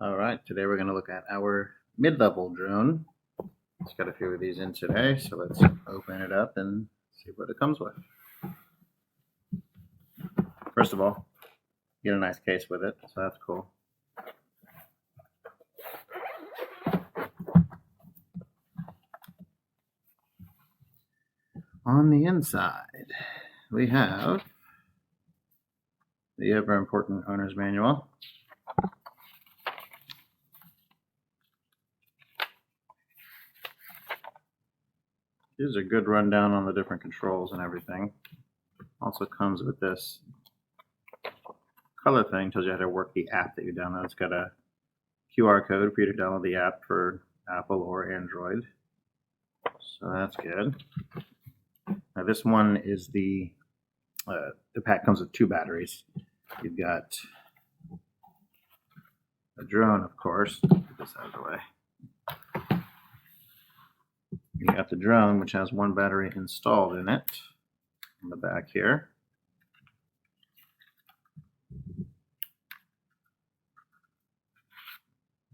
All right, today we're going to look at our mid-level drone. It's got a few of these in today, so let's open it up and see what it comes with. First of all, get a nice case with it, so that's cool. On the inside, we have the ever important owner's manual. Here's a good rundown on the different controls and everything. Also comes with this color thing, tells you how to work the app that you download. It's got a QR code for you to download the app for Apple or Android. So that's good. Now this one is the pack comes with 2 batteries. You've got a drone, of course. Get this out of the way. You got the drone, which has 1 battery installed in it on the back here.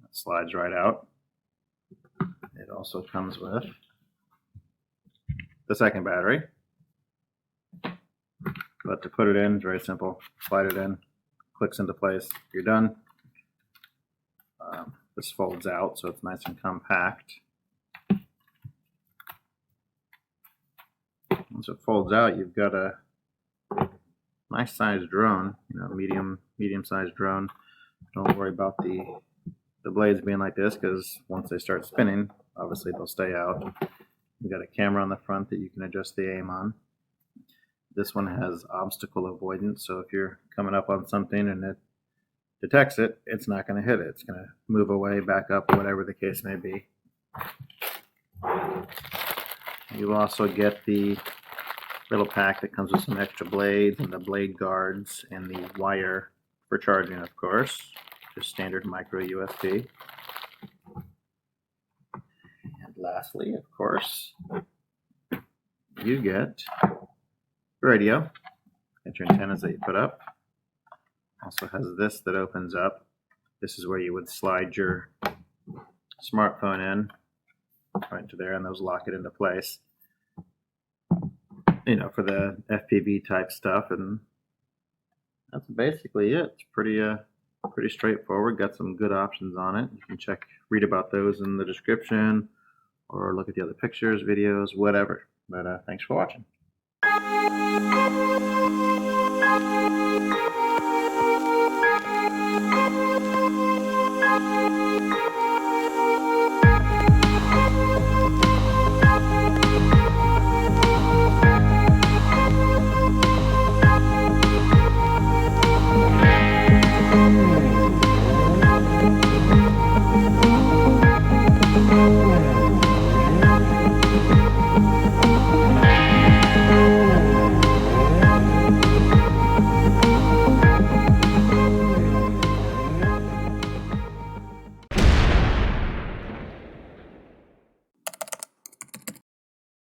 That slides right out. It also comes with the second battery. But to put it in, very simple. Slide it in, clicks into place. You're done. This folds out, so it's nice and compact. Once it folds out, you've got a nice sized drone, medium-sized drone. Don't worry about the blades being like this, because once they start spinning, obviously they'll stay out. You've got a camera on the front that you can adjust the aim on. This one has obstacle avoidance, so if you're coming up on something and it detects it, it's not going to hit it. It's going to move away, back up, whatever the case may be. You also get the little pack that comes with some extra blades and the blade guards and the wire for charging, of course. Just standard micro USB. And lastly, of course, you get radio. Get your antennas that you put up. Also has this that opens up. This is where you would slide your smartphone in right into there, and those lock it into place. For the FPV type stuff, and that's basically it. It's pretty straightforward. Got some good options on it. You can read about those in the description, or look at the other pictures, videos, whatever. But thanks for watching.